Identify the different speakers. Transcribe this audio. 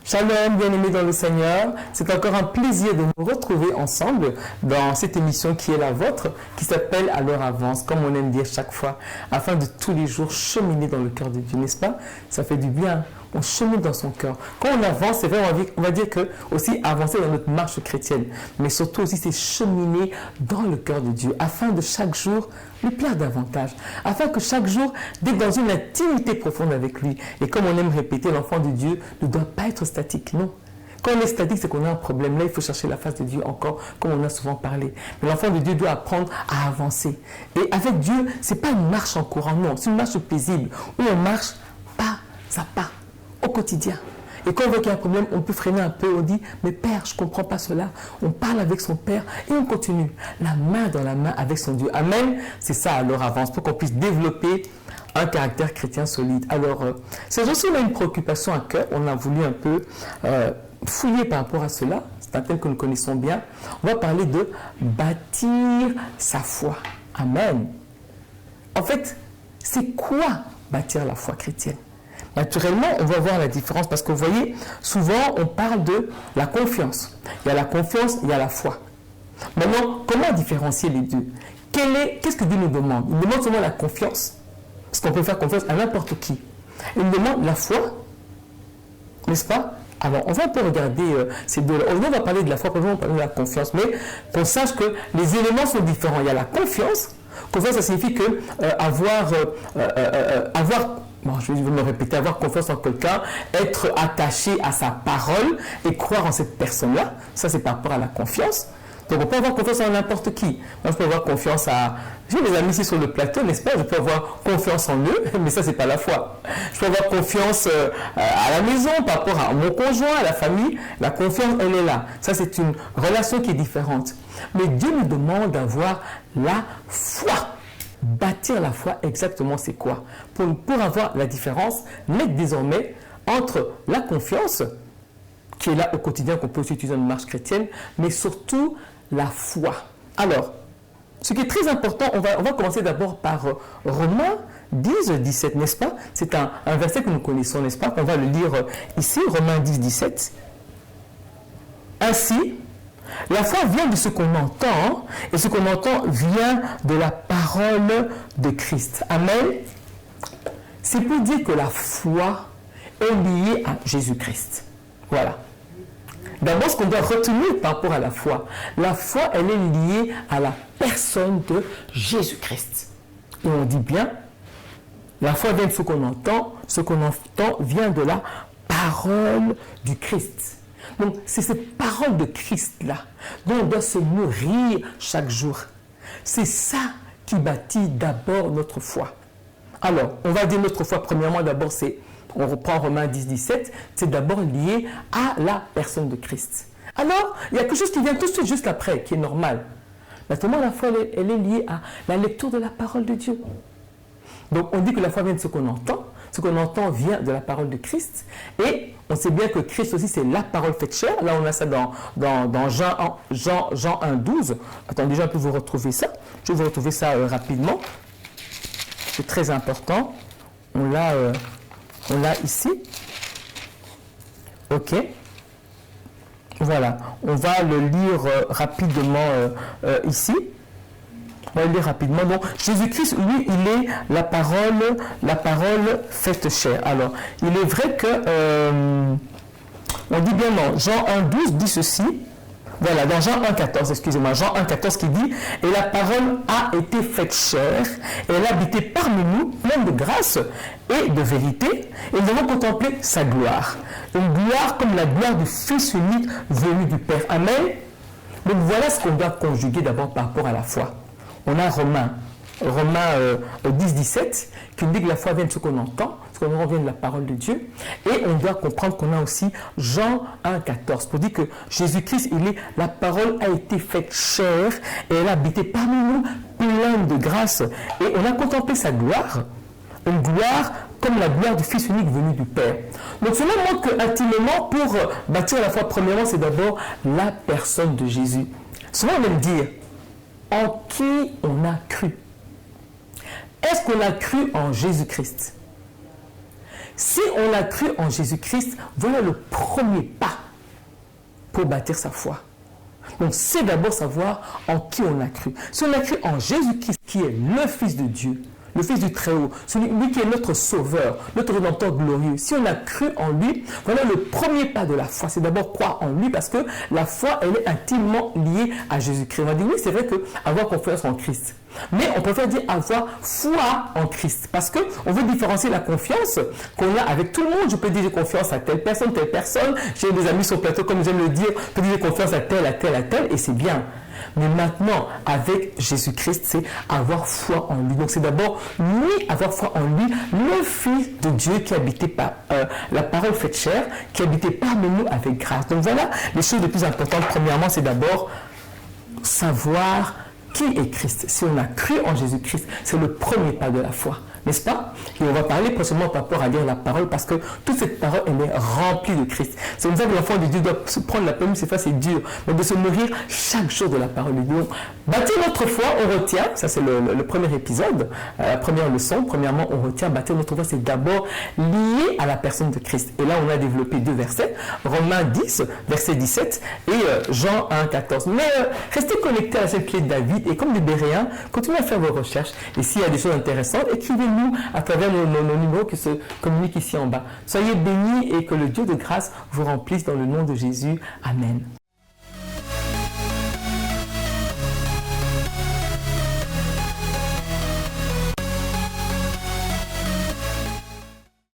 Speaker 1: Shalom, bien-aimés dans le Seigneur. C'est encore un plaisir de nous retrouver ensemble dans cette émission qui est la vôtre, qui s'appelle À l'heure avance, comme on aime dire chaque fois, afin de tous les jours cheminer dans le cœur de Dieu, n'est-ce pas? Ça fait du bien. On chemine dans son cœur. Quand on avance, c'est vrai, on va dire que aussi avancer dans notre marche chrétienne, mais surtout aussi c'est cheminer dans le cœur de Dieu, afin de chaque jour lui plaire davantage, afin que chaque jour d'être dans une intimité profonde avec lui. Et comme on aime répéter, l'enfant de Dieu ne doit pas être statique, non. Quand on est statique, c'est qu'on a un problème. Là, il faut chercher la face de Dieu encore, comme on a souvent parlé. Mais l'enfant de Dieu doit apprendre à avancer. Et avec Dieu, ce n'est pas une marche en courant, non. C'est une marche paisible, où on marche pas à pas, au quotidien. Et quand on voit qu'il y a un problème, on peut freiner un peu, on dit, mais Père, je ne comprends pas cela. On parle avec son Père et on continue, la main dans la main avec son Dieu. Amen. C'est ça, alors avance, pour qu'on puisse développer un caractère chrétien solide. Alors, c'est aussi on a une préoccupation à cœur, on a voulu un peu fouiller par rapport à cela. C'est un thème que nous connaissons bien. On va parler de bâtir sa foi. Amen. En fait, c'est quoi bâtir la foi chrétienne? Naturellement, on va voir la différence parce que vous voyez, souvent on parle de la confiance. Il y a la confiance, il y a la foi. Maintenant, comment différencier les deux? Qu'est-ce que Dieu nous demande? Il nous demande seulement la confiance, parce qu'on peut faire confiance à n'importe qui. Il nous demande la foi, n'est-ce pas? Alors, on va un peu regarder ces deux-là. On va parler de la foi, on va parler de la confiance, mais qu'on sache que les éléments sont différents. Il y a la confiance. Confiance, ça signifie que bon, je vais me répéter, avoir confiance en quelqu'un, être attaché à sa parole et croire en cette personne-là. Ça, c'est par rapport à la confiance. Donc, on peut avoir confiance en n'importe qui. Moi, je peux avoir confiance à... J'ai des amis ici sur le plateau, n'est-ce pas? Je peux avoir confiance en eux, mais ça, c'est pas la foi. Je peux avoir confiance à la maison, par rapport à mon conjoint, à la famille. La confiance, elle est là. Ça, c'est une relation qui est différente. Mais Dieu nous demande d'avoir la foi. Bâtir la foi, exactement, c'est quoi? Pour avoir la différence nette désormais entre la confiance, qui est là au quotidien, qu'on peut aussi utiliser dans une marche chrétienne, mais surtout la foi. Alors, ce qui est très important, on va commencer d'abord par Romains 10, 17, n'est-ce pas? C'est un verset que nous connaissons, n'est-ce pas? On va le lire ici, Romains 10, 17. Ainsi, la foi vient de ce qu'on entend, et ce qu'on entend vient de la parole de Christ. Amen. C'est pour dire que la foi est liée à Jésus-Christ. Voilà. D'abord, ce qu'on doit retenir par rapport à la foi, elle est liée à la personne de Jésus-Christ. Et on dit bien, la foi vient de ce qu'on entend vient de la parole du Christ. Donc, c'est cette parole de Christ-là dont on doit se nourrir chaque jour. C'est ça qui bâtit d'abord notre foi. Alors, on va dire notre foi, premièrement, d'abord, on reprend Romains 10, 17, c'est d'abord lié à la personne de Christ. Alors, il y a quelque chose qui vient tout de suite juste après, qui est normal. Maintenant, la foi, elle est liée à la lecture de la parole de Dieu. Donc, on dit que la foi vient de ce qu'on entend. Ce qu'on entend vient de la parole de Christ. Et on sait bien que Christ aussi, c'est la parole faite chair. Là, on a ça dans Jean 1, 12. Attendez, je peux vous retrouver ça. Je vais vous retrouver ça rapidement. C'est très important. On l'a ici. OK. Voilà. On va le lire rapidement ici. On va le lire rapidement. Donc, Jésus-Christ, lui, il est la parole faite chair. Alors, il est vrai que, on dit bien non, Jean 1,12 dit ceci. Voilà, dans Jean 1,14, excusez-moi, Jean 1,14 qui dit « Et la parole a été faite chair, et elle a habité parmi nous, pleine de grâce et de vérité, et nous avons contemplé sa gloire. Une gloire comme la gloire du Fils unique venu du Père. » Amen. Donc voilà ce qu'on doit conjuguer d'abord par rapport à la foi. On a Romains 10, 17, qui nous dit que la foi vient de ce qu'on entend, ce qu'on entend vient de la parole de Dieu. Et on doit comprendre qu'on a aussi Jean 1, 14, pour dire que Jésus-Christ, la parole a été faite chair, et elle a habité parmi nous, pleine de grâce. Et on a contemplé sa gloire, une gloire comme la gloire du Fils unique venu du Père. Donc cela montre qu'intimement, pour bâtir la foi, premièrement, c'est d'abord la personne de Jésus. Souvent on aime dire, en qui on a cru? Est-ce qu'on a cru en Jésus-Christ? Si on a cru en Jésus-Christ, voilà le premier pas pour bâtir sa foi. Donc, c'est d'abord savoir en qui on a cru. Si on a cru en Jésus-Christ, qui est le Fils de Dieu, le Fils du Très-Haut, celui qui est notre Sauveur, notre Rédempteur glorieux, si on a cru en lui, voilà le premier pas de la foi. C'est d'abord croire en lui parce que la foi, elle est intimement liée à Jésus-Christ. On va dire, oui, c'est vrai qu'avoir confiance en Christ. Mais on préfère dire avoir foi en Christ. Parce qu'on veut différencier la confiance qu'on a avec tout le monde. Je peux dire j'ai confiance à telle personne. J'ai des amis sur le plateau, comme j'aime le dire, je peux dire j'ai confiance à tel, et c'est bien. Mais maintenant, avec Jésus-Christ, c'est avoir foi en lui. Donc c'est d'abord lui, avoir foi en lui, le Fils de Dieu qui habitait par la parole faite chair, qui habitait parmi nous avec grâce. Donc voilà les choses les plus importantes. Premièrement, c'est d'abord savoir qui est Christ. Si on a cru en Jésus-Christ, c'est le premier pas de la foi. N'est-ce pas? Et on va parler prochainement par rapport à lire la parole parce que toute cette parole, elle est remplie de Christ. C'est comme ça que l'enfant de Dieu doit se prendre la peine, c'est dur, mais de se nourrir chaque jour de la parole de Dieu. Bâtir notre foi, on retient, ça c'est le premier épisode, la première leçon, premièrement, on retient, bâtir notre foi, c'est d'abord lié à la personne de Christ. Et là, on a développé 2 versets, Romains 10, verset 17 et Jean 1, 14. Mais restez connectés à cette clé de David et comme des Béréens, continuez à faire vos recherches. Et s'il y a des choses intéressantes, écrivez-nous à travers nos numéros qui se communiquent ici en bas. Soyez bénis et que le Dieu de grâce vous remplisse dans le nom de Jésus. Amen.